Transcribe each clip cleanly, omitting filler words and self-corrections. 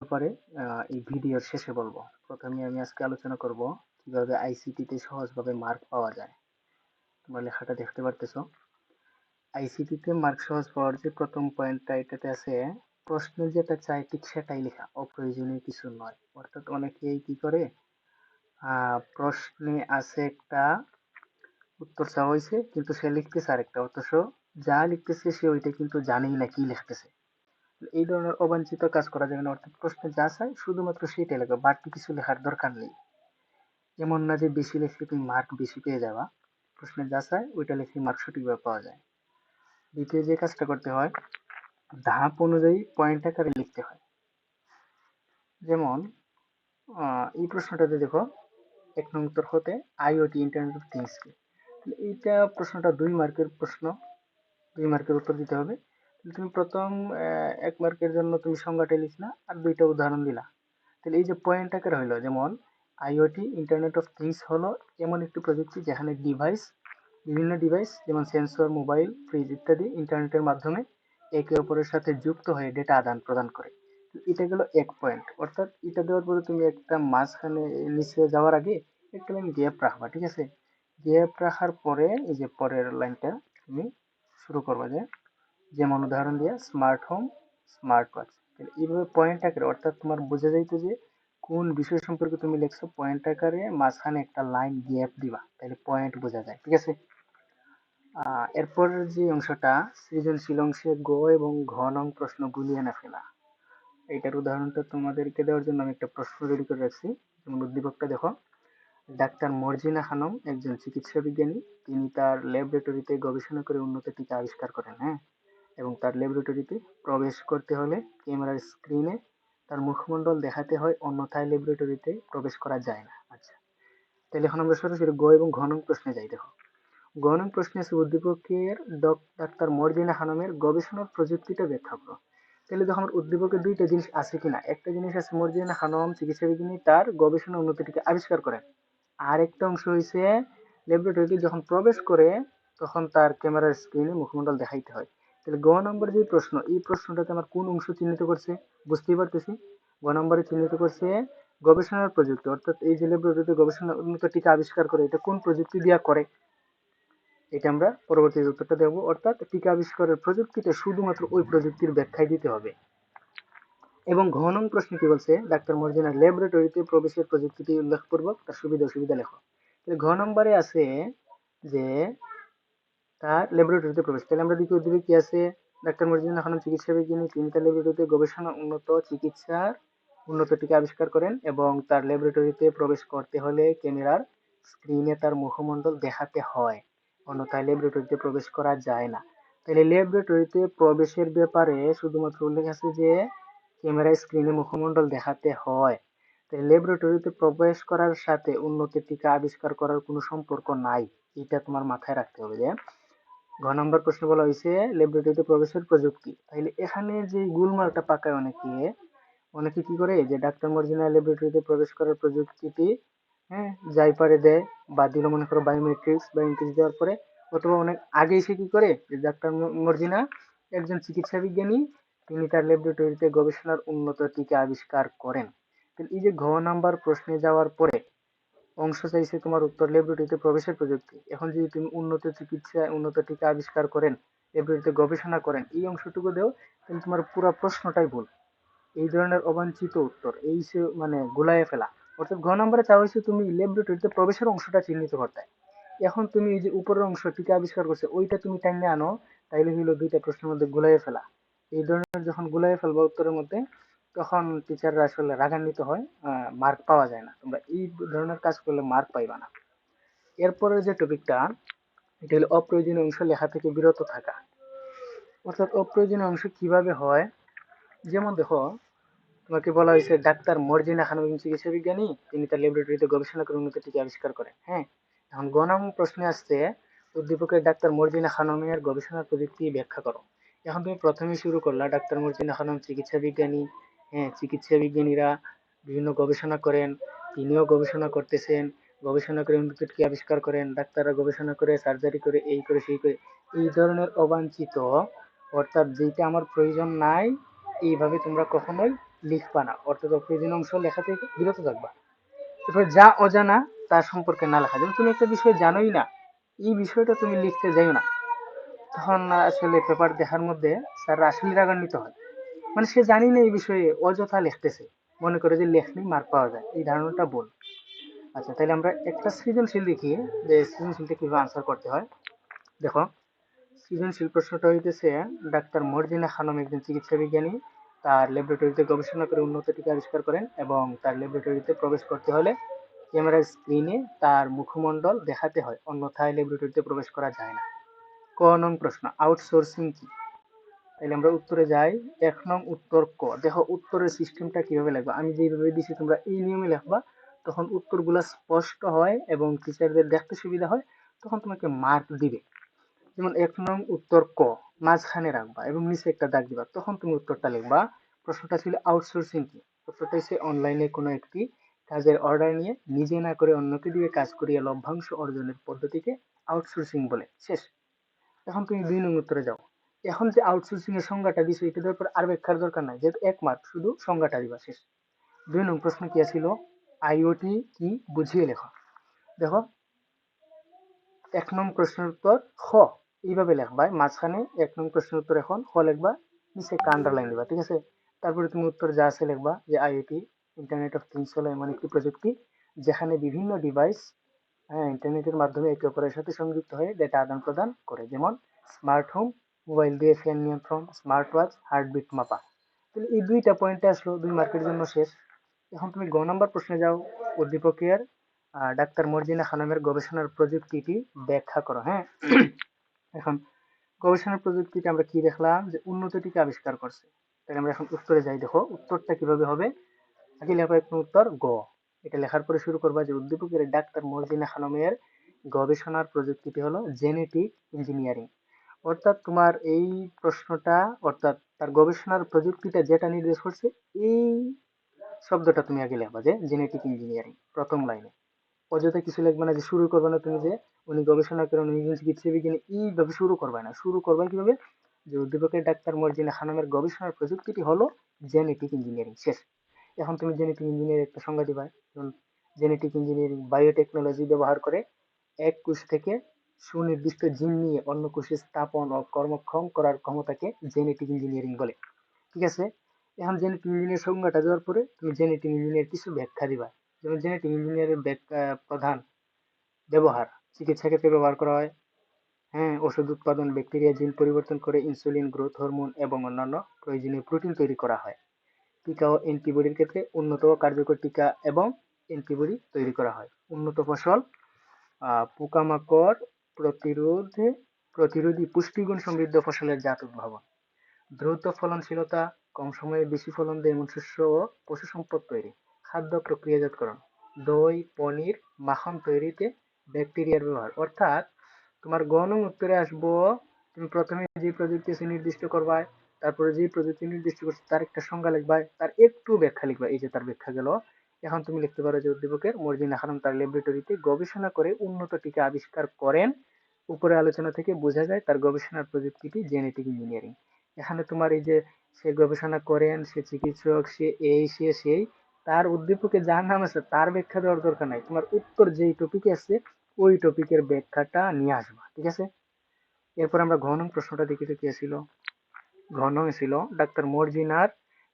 ব্যাপারে এই ভিডিওর শেষে বলবো। প্রথমে আমি আজকে আলোচনা করব কিভাবে আইসিটি তে সহজভাবে মার্ক পাওয়া যায়। তোমরা লেখাটা দেখতে পারতেছো। আইসিটি তে মার্ক সহজ পাওয়ার যে প্রথম পয়েন্টটা এটাতে আছে, প্রশ্নে যেটা চাই ঠিক সেটাই লেখা, অপ্রয়োজনীয় কিছু নয়। অর্থাৎ অনেকেই কি করে, প্রশ্নে আছে একটা, উত্তর চাওয়া হয়েছে কিন্তু সে লিখতেছে আরেকটা, অথচ যা লিখতেছে সে ওইটা কিন্তু জানেই না কি লিখতেছে। এই ধরনের অবাঞ্ছিত কাজ করা যাবে না। অর্থাৎ প্রশ্নে যা চাই শুধুমাত্র সেটাই লেখো, বাড়তি কিছু লেখার দরকার নেই। এমন না যে বেশি লিখলে তুমি মার্ক বেশি পেয়ে যাবা। প্রশ্নে যা চাই ওইটা লিখলে মার্ক সঠিকভাবে পাওয়া যায়। দ্বিতীয় যে কাজটা করতে হয়, ধাপ অনুযায়ী পয়েন্ট আকারে লিখতে হয়। যেমন এই প্রশ্নটাতে দেখো, 1 নং উত্তর হতে আইওটি ইন্টারনেট অফ থিংস কি। এইটা প্রশ্নটা 2 মার্কের প্রশ্ন, 2 মার্কের উত্তর দিতে হবে। তুমি প্রথম 1 মার্কের জন্য তুমি সংজ্ঞাটা লিখলা আর 2টা উদাহরণ দিলা। তাহলে এই যে পয়েন্ট আকারে হইলো, যেমন আইওটি ইন্টারনেট অফ থিংস হলো এমন একটি প্রযুক্তি যেখানে বিভিন্ন ডিভাইস যেমন সেন্সর, মোবাইল, ফ্রিজ ইত্যাদি ইন্টারনেটের মাধ্যমে একে অপরের সাথে যুক্ত হয়ে ডেটা আদান প্রদান করে। এটা গেল 1 পয়েন্ট। অর্থাৎ এটা দেওয়ার পরে তুমি একটা মাঝখানে নিচে যাওয়ার আগে একটা লাইন গ্যাপ রাখবা, ঠিক আছে। গ্যাপ রাখার পরে এই যে পরের লাইনটা তুমি শুরু করবা, যে যেমন উদাহরণ দিয়ে স্মার্ট হোম, স্মার্ট ওয়াচ। এইভাবে পয়েন্ট আকারে, অর্থাৎ তোমার বোঝা যাইতো যে কোন বিষয় সম্পর্কে তুমি লিখছো, পয়েন্ট আকারে মাঝখানে একটা লাইন গ্যাপ দিবা, তাহলে পয়েন্ট বোঝা যায়, ঠিক আছে। এরপর যে অংশটা, সৃজনশীল অংশে গ এবং ঘ নং প্রশ্ন গুলিয়ে না ফেলা। এইটার উদাহরণটা তোমাদেরকে দেওয়ার জন্য আমি একটা প্রশ্ন রেডি করে রাখছি। যেমন উদ্দীপকটা দেখো, ডাক্তার মর্জিনা খানম একজন চিকিৎসা বিজ্ঞানী। তিনি তার ল্যাবরেটরিতে গবেষণা করে উন্নত টিকা আবিষ্কার করেন, হ্যাঁ। এবং তার ল্যাবরেটরিতে প্রবেশ করতে হলে ক্যামেরার স্ক্রিনে তার মুখমণ্ডল দেখাতে হয়, অন্যথায় ল্যাবরেটরিতে প্রবেশ করা যায় না। আচ্ছা, তাহলে এখন আমরা সরাসরি গ এবং ঘ নং প্রশ্নে যাই। দেখো, গ নং প্রশ্নে আছে উদ্দীপকের ডাক্তার মর্জিনা খানমের গবেষণার প্রযুক্তিটা ব্যাখ্যা করো। তাহলে দেখো আমার উদ্দীপকের 2টা জিনিস আছে কিনা। একটা জিনিস আছে মর্জিনা খানম চিকিৎসা বিজ্ঞানী তার গবেষণা উন্নতিটিকে আবিষ্কার করেন। আর একটা অংশ হয়েছে ল্যাবরেটরিতে যখন প্রবেশ করে তখন তার ক্যামেরার স্ক্রিনে মুখমণ্ডল দেখাইতে হয়। তাহলে গ নম্বর যে প্রশ্ন, এই প্রশ্নটাতে আমার কোন অংশ চিহ্নিত করছে বুঝতেই পারতেছি। গ নম্বরে চিহ্নিত করছে গবেষণার প্রযুক্তি, অর্থাৎ এই যে ল্যাবরেটরিতে গবেষণা উন্নত টিকা আবিষ্কার করে, এটা কোন প্রযুক্তি দিয়া করে, এটা আমরা পরবর্তী উত্তরটা দেবো। অর্থাৎ টিকা আবিষ্কারের প্রযুক্তিটা শুধুমাত্র ওই প্রযুক্তির ব্যাখ্যায় দিতে হবে। এবং ঘ নং প্রশ্নে কি বলছে, ডাক্তার মর্জিনার ল্যাবরেটরিতে প্রবেশের প্রযুক্তিটি উল্লেখপূর্বক তার সুবিধা অসুবিধা লেখো। তাহলে ঘ নম্বরে আছে যে তার ল্যাবরেটরিতে প্রবেশ। তাহলে আমরা দ্বিতীয় উদ্দীপকে কি আছে, ডাক্তার মর্জিনা খানম চিকিৎসা বিজ্ঞানী, তিনি তার ল্যাবরেটরিতে গবেষণা উন্নত চিকিৎসার উন্নত টিকা আবিষ্কার করেন এবং তার ল্যাবরেটরিতে প্রবেশ করতে হলে ক্যামেরার স্ক্রিনে তার মুখমণ্ডল দেখাতে হয়, অন্যথায় ল্যাবরেটরিতে প্রবেশ করা যায় না। তাহলে ল্যাবরেটরিতে প্রবেশের ব্যাপারে শুধুমাত্র উল্লেখ আছে যে ক্যামেরার স্ক্রিনে মুখমণ্ডল দেখাতে হয়। তাই ল্যাবরেটরিতে প্রবেশ করার সাথে উন্নত টিকা আবিষ্কার করার কোনো সম্পর্ক নাই। এটা তোমার মাথায় রাখতে হবে। যে ঘ নম্বর প্রশ্ন বলা হয়েছে ল্যাবরেটরিতে প্রবেশের প্রযুক্তি, তাইলে এখানে যে গুলমালটা পাকায় অনেকে, অনেকে কি করে যে ডাক্তার মর্জিনা ল্যাবরেটরিতে প্রবেশ করার প্রযুক্তিটি, হ্যাঁ, যাই পারে দেয়, বা দিল মনে করো বায়োমেট্রিক্স দেওয়ার পরে, অথবা অনেক আগে এসে কি করে যে ডাক্তার মর্জিনা একজন চিকিৎসা বিজ্ঞানী, তিনি তার ল্যাবরেটরিতে গবেষণার উন্নত টিকা আবিষ্কার করেন। এই যে ঘ নাম্বার প্রশ্নে যাওয়ার পরে অংশ চাইছে তোমার উত্তর ল্যাবরেটরিতে প্রবেশের প্রযুক্তি। এখন যদি তুমি উন্নত চিকিৎসা উন্নত টিকা আবিষ্কার করেন, ল্যাবরেটরিতে গবেষণা করেন, এই অংশটুকু দেও, তাহলে তোমার পুরো প্রশ্নটাই ভুল। এই ধরনের অবাঞ্ছিত উত্তর এই সে মানে গুলাইয়ে ফেলা। অর্থাৎ ঘ নম্বরে চাওয়া হয়েছে তুমি ল্যাবরেটরিতে প্রবেশের অংশটা চিহ্নিত করতে। এখন তুমি এই যে উপরের অংশ টিকা আবিষ্কার করছে ওইটা তুমি টাইনে আনো, তাইলে হইলো 2টা প্রশ্নের মধ্যে গুলাইয়ে ফেলা। এই ধরনের যখন গুলাইয়ে ফেলবা উত্তরের মধ্যে, তখন টিচাররা আসলে রাগান্বিত হয়, মার্ক পাওয়া যায় না। তোমরা এই ধরনের কাজ করলে মার্ক পাইবা না। এরপরের যে টপিকটা, এটা হলো অপ্রয়োজনীয় অংশ লেখা থেকে বিরত থাকা। অর্থাৎ অপ্রয়োজনীয় অংশ কিভাবে হয়, যেমন দেখো তোমাকে বলা হয়েছে ডাক্তার মর্জিনা খানম একজন চিকিৎসা বিজ্ঞানী, তিনি তার ল্যাবরেটরিতে গবেষণা করে উন্নত টিকা আবিষ্কার করেন, হ্যাঁ। এখন গ নং প্রশ্নে আসছে উদ্দীপকের ডাক্তার মর্জিনা খানমের গবেষণার প্রযুক্তি ব্যাখ্যা করো। এখন তুমি প্রথমে শুরু করলা ডাক্তার মর্জিনা খানম চিকিৎসা বিজ্ঞানী, হ্যাঁ, চিকিৎসা বিজ্ঞানীরা বিভিন্ন গবেষণা করেন, তিনিও গবেষণা করতেছেন, গবেষণা করে উন্নত টিকা আবিষ্কার করেন, ডাক্তাররা গবেষণা করে সার্জারি করে এই করে সেই করে, এই ধরনের অবাঞ্ছিত, অর্থাৎ যেটা আমার প্রয়োজন নাই, এইভাবে তোমরা কখনোই লিখবা না, অর্থাৎ অপ্রয়োজনীয় অংশ লেখা থেকে বিরত থাকবা। এরপর যা অজানা তার সম্পর্কে না লেখা, যেমন তুমি একটা বিষয় জানোই না, এই বিষয়টা তুমি লিখতে যাইও না। তখন আসলে পেপার দেখার মধ্যে স্যার আসলে রাগান্বিত হয়, মানে সে জানি না এই বিষয়ে, অযথা লিখতেছে, মনে করে যে লেখলেই মার্ক পাওয়া যায়, এই ধারণাটা ভুল। আচ্ছা, তাহলে আমরা একটা সৃজনশীল দেখি যে সৃজনশীলটা কিভাবে আনসার করতে হয়। দেখো, সৃজনশীল প্রশ্নটা হইতেছে, ডাক্তার মর্জিনা খানম একজন চিকিৎসা বিজ্ঞানী, তার ল্যাবরেটরিতে গবেষণা করে উন্নত টিকা আবিষ্কার করেন এবং তার ল্যাবরেটরিতে প্রবেশ করতে হলে ক্যামেরার স্ক্রিনে তার মুখমণ্ডল দেখাতে হয়, অন্যথায় ল্যাবরেটরিতে প্রবেশ করা যায় না। ক নং প্রশ্ন, আউটসোর্সিং কি? তাহলে আমরা উত্তরে যাই। 1 নং উত্তর ক। দেখো উত্তরের সিস্টেমটা কিভাবে লিখবা, আমি যেভাবে দিছি তোমরা এই নিয়মে লিখবা, তখন উত্তরগুলা স্পষ্ট হয় এবং টিচারদের দেখতে সুবিধা হয়, তখন তোমাকে মার্ক দিবে। যেমন 1 নং উত্তর ক, মাঝখানে রাখবা এবং নিচে একটা দাগ দিবা, তখন তুমি উত্তরটা লিখবা। প্রশ্নটা ছিল আউটসোর্সিং কি? উত্তরটা হচ্ছে অনলাইনে কোনো একটি কাজের অর্ডার নিয়ে নিজে না করে অন্যকে দিয়ে কাজ করিয়ে লভ্যাংশ অর্জনের পদ্ধতিকে আউটসোর্সিং বলে। শেষ। এখন তুমি 2 নং উত্তরে যাও। এখন যে আউটসোর্সিং এর সংজ্ঞাটা দিছো এটার উপর আর ব্যাখ্যার দরকার নাই, যেহেতু 1 মার্ক, শুধু সংজ্ঞাটা দিবা, শেষ। 2 নং প্রশ্ন কি ছিল, আইওটি কি বুঝিয়ে লেখো। দেখো 1 নং প্রশ্নের উত্তর খ, এইভাবে লেখবা, মাঝখানে 1 নং প্রশ্নের উত্তর এখন খ লিখবা, নিচে একটা আন্ডারলাইন দিবা, ঠিক আছে। তারপরে তুমি উত্তর যা আছে লিখবা যে আইওটি ইন্টারনেট অফ থিংস হলো এমন একটি প্রযুক্তি যেখানে বিভিন্ন ডিভাইস, হ্যাঁ, ইন্টারনেটের মাধ্যমে একে অপরের সাথে সংযুক্ত হয়ে ডেটা আদান প্রদান করে, যেমন স্মার্ট হোম, মোবাইল দিয়ে ফ্যান নিয়ন্ত্রণ, স্মার্ট ওয়াচ, হার্টবিট মাপা। তাহলে এই 2টা পয়েন্টে আসলো, 2 মার্কের জন্য শেষ। এখন তুমি গ নাম্বার প্রশ্নে যাও। উদ্দীপকের ডাক্তার মর্জিনা খানমের গবেষণার প্রযুক্তিটি ব্যাখ্যা করো। হ্যাঁ, এখন গবেষণার প্রযুক্তিটা আমরা কি দেখলাম, যে উন্নত টিকা আবিষ্কার করছে। তাহলে আমরা এখন উত্তরে যাই। দেখো উত্তরটা কিভাবে হবে, আগে লেখো একটা উত্তর গ। এটা লেখার পরে শুরু করবা যে উদ্দীপকের ডাক্তার মর্জিনা খানমের গবেষণার প্রযুক্তিটি হলো জেনেটিক ইঞ্জিনিয়ারিং। অর্থাৎ তোমার এই প্রশ্নটা, অর্থাৎ তার গবেষণার প্রযুক্তিটা যেটা নির্দেশ করছে, এই শব্দটা তুমি আগে লিখবা, যে জেনেটিক ইঞ্জিনিয়ারিং, প্রথম লাইনে। অযথা কিছু লিখবে না, যে শুরু করবে না তুমি যে উনি গবেষণা করেন, উনি একজন চিকিৎসা বিজ্ঞানী, এইভাবে শুরু করবে না। শুরু করবে কিভাবে, যে উদ্দীপকের ডাক্তার মর্জিনা খানমের গবেষণার প্রযুক্তিটি হলো জেনেটিক ইঞ্জিনিয়ারিং। শেষ। এখন তুমি জেনেটিক ইঞ্জিনিয়ারিং একটা সংজ্ঞা দিবা। জেনেটিক ইঞ্জিনিয়ারিং বায়োটেকনোলজি ব্যবহার করে এক কোষ থেকে সুনির্দিষ্ট জিন নিয়ে অন্য কোষে স্থাপন ও কর্মক্ষম করার ক্ষমতাকে জেনেটিক ইঞ্জিনিয়ারিং বলে। ঠিক আছে। এখন জেনেটিক ইঞ্জিনিয়ার সংজ্ঞাটা দেওয়ার পরে তুমি জেনেটিক ইঞ্জিনিয়ার কিছু ব্যাখ্যা দিবা। যেমন জেনেটিক ইঞ্জিনিয়ারের ব্যাখ্যা, প্রধান ব্যবহার চিকিৎসা ক্ষেত্রে ব্যবহার করা হয়, হ্যাঁ, ওষুধ উৎপাদন, ব্যাকটেরিয়া জিন পরিবর্তন করে ইনসুলিন, গ্রোথ হরমোন এবং অন্যান্য প্রয়োজনীয় প্রোটিন তৈরি করা হয়। টিকা ও অ্যান্টিবডির ক্ষেত্রে উন্নত ও কার্যকর টিকা এবং অ্যান্টিবডি তৈরি করা হয়। উন্নত ফসল, পোকামাকড় প্রতিরোধে প্রতিরোধী পুষ্টিগুণ সমৃদ্ধ ফসলের জাত উদ্ভাবন। দ্রুত ফলনশীলতা, কম সময়ে বেশি ফলন দেয় এমন শস্য ও পশু সম্পদ তৈরি। খাদ্য প্রক্রিয়াজাতকরণ, দই, পনির, মাখন তৈরিতে ব্যাকটেরিয়ার ব্যবহার। অর্থাৎ তোমার গ নং উত্তরে আসবো, তুমি প্রথমে যে প্রযুক্তি আছে নির্দিষ্ট করবা, তারপরে যে প্রযুক্তি নির্দিষ্ট করছে তার একটা সংজ্ঞা লিখবা, তার একটু ব্যাখ্যা লিখবা। এই যে তার ব্যাখ্যা গেল। এখন তুমি লিখতে পারো যে উদ্দীপকের মর্জিনা খানম তার ল্যাবরেটরিতে গবেষণা করে উন্নত টিকা আবিষ্কার করেন। উপরে আলোচনা থেকে বোঝা যায় তার গবেষণার প্রযুক্তিটি জেনেটিক ইঞ্জিনিয়ারিং। এখানে তোমার এই যে সে গবেষণা করেন, সে চিকিৎসক, সে এই সে সেই, তার উদ্দীপকে যার নাম আছে তার ব্যাখ্যা দেওয়ার দরকার নাই। তোমার উত্তর যেই টপিকে আছে ওই টপিকের ব্যাখ্যাটা নিয়ে আসবা, ঠিক আছে। এরপর আমরা ঘ নং প্রশ্নটা দেখি তো কি ছিল। ঘ নং ছিল ডাক্তার মর্জিনার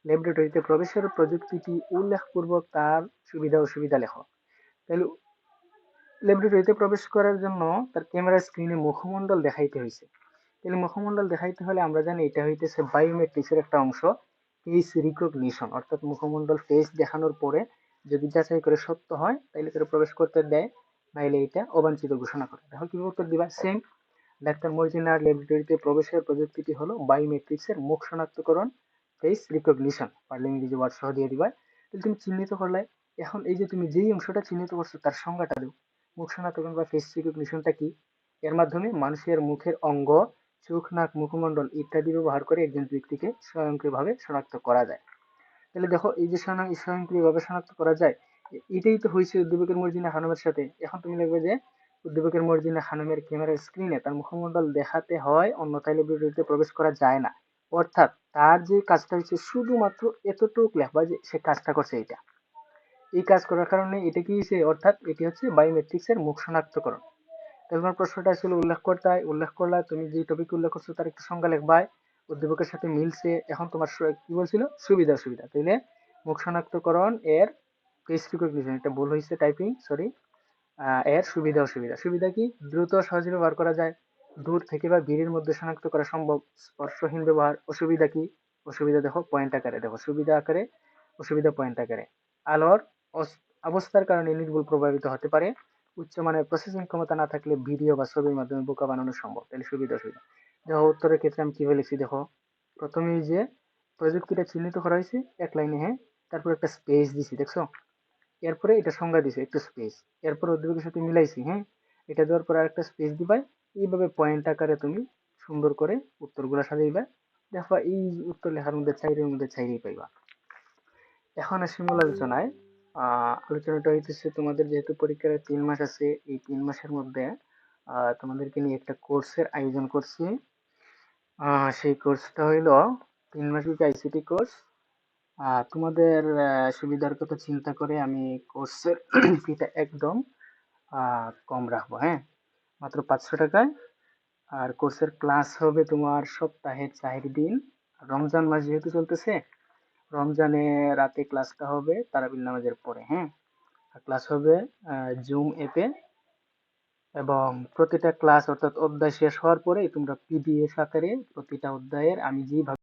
ল্যাবরেটরিতে প্রবেশের প্রযুক্তিটি উল্লেখপূর্বক তার সুবিধা অসুবিধা লেখো। তাহলে ল্যাবরেটরিতে প্রবেশ করার জন্য তার ক্যামেরা স্ক্রিনে মুখমণ্ডল দেখাইতে হয়েছে। তাহলে মুখমণ্ডল দেখাইতে হলে আমরা জানি এটা হইতেছে বায়োমেট্রিক্সের একটা অংশ, ফেস রিকগনিশন। অর্থাৎ মুখমণ্ডল ফেস দেখানোর পরে যদি যাচাই করে সত্য হয় তাহলে তারা প্রবেশ করতে দেয়, নাইলে এটা অবাঞ্ছিত ঘোষণা করে। দেখো কিভাবে উত্তর দিবা, সেম। ডাক্তার মর্জিনার ল্যাবরেটরিতে প্রবেশের প্রযুক্তিটি হলো বায়োমেট্রিক্সের মুখ শনাক্তকরণ, ফেস রিকগনিশন, পারলে ইংরেজি ওয়ার্ড সহ দিয়ে দিবা। তাহলে তুমি চিহ্নিত করলে, এখন এই যে তুমি যেই অংশটা চিহ্নিত করছো তার সংজ্ঞাটা দাও। মুখ শনাক্তকরণ বা ফেস রিকগনিশনটা কি? এর মাধ্যমে মানুষের মুখের অঙ্গ, চোখ, নাক, মুখমণ্ডল ইত্যাদি ব্যবহার করে একজন ব্যক্তিকে স্বয়ংক্রিয়ভাবে শনাক্ত করা যায়। তাহলে দেখো এই যে স্বয়ংক্রিয়ভাবে শনাক্ত করা যায়, এটাই তো হয়েছে উদ্দীপকের মর্জিনা খানমের সাথে। এখন তুমি লিখবে যে উদ্দীপকের মর্জিনা খানমের ক্যামেরার স্ক্রিনে তার মুখমণ্ডল দেখাতে হয়, অন্যথায় ল্যাবরেটরিতে প্রবেশ করা যায় না। অর্থাৎ তার যে কাজটা হচ্ছে শুধুমাত্র এতটুকু লেখবা যে সে কাজটা করছে এটা। এই কাজ করার কারণে এটা কি হয়েছে, অর্থাৎ এটি হচ্ছে বায়োমেট্রিক্স এর মুখ শনাক্তকরণ। তোমার প্রশ্নটা আসলে উল্লেখ করলা, তুমি যে টপিক উল্লেখ করছো তার একটু সংজ্ঞা লিখবাই, উদ্দীপকের সাথে মিলছে। এখন তোমার কি বলছিল, সুবিধা অসুবিধা, তাইলে মুখ শনাক্তকরণ এর ফেস রিকগনিশন, এটা ভুল হয়েছে টাইপিং, সরি। এর সুবিধা অসুবিধা, সুবিধা কি, দ্রুত সহজে ব্যবহার করা যায়, দূর থেকে বা ভিড়ের মধ্যে শনাক্ত করা সম্ভব, স্পর্শহীন ব্যবহার। অসুবিধা কি, অসুবিধা দেখো পয়েন্ট আকারে, দেখো সুবিধা আকারে, অসুবিধা পয়েন্ট আকারে। আলোর অবস্থার কারণে নির্ভুল প্রভাবিত হতে পারে, উচ্চমানের প্রসেসিং ক্ষমতা না থাকলে ভিডিও বা ছবির মাধ্যমে বোকা বানানো সম্ভব। তাহলে সুবিধা অসুবিধা দেখো, উত্তরের ক্ষেত্রে আমি কিভাবে লিখছি দেখো, প্রথমেই যে প্রযুক্তিটা চিহ্নিত করা হয়েছে এক লাইনে, হ্যাঁ, তারপর একটা স্পেস দিছি দেখছো, এরপরে এটা সংজ্ঞা দিছে একটু স্পেস, এরপর উদ্দীপকের সাথে মিলাইছি, হ্যাঁ, এটা দেওয়ার পর আরেকটা স্পেস দিবাই। এইভাবে পয়েন্ট আকারে তুমি সুন্দর করে উত্তরগুলো সাজাইবা, দেখবা এই উত্তর লেখার মধ্যে চাইরের মধ্যে চাইরেই পাইবা। এখন আসি মূল আলোচনায়। আলোচনাটা হইতেছে, তোমাদের যেহেতু পরীক্ষার 3 মাস আছে, এই 3 মাসের মধ্যে তোমাদেরকে নিয়ে একটা কোর্সের আয়োজন করছি। সেই কোর্সটা হইলো 3 মাসিক আইসিটি কোর্স। তোমাদের সুবিধার কথা চিন্তা করে আমি কোর্সের ফিটা একদম কম রাখবো, হ্যাঁ, মাত্র 500 টাকায়। আর কোর্সের ক্লাস হবে তোমার সপ্তাহে 4 দিন। রমজান মাস যেহেতু চলতেছে, রমজানে রাতে ক্লাসটা হবে তারাবির নামাজের পরে, হ্যাঁ। আর ক্লাস হবে জুম অ্যাপে, এবং প্রতিটা ক্লাস অর্থাৎ অধ্যায় শেষ হওয়ার পরে তোমরা পিডিএফ আকারে প্রতিটা অধ্যায়ের আমি যেভাবে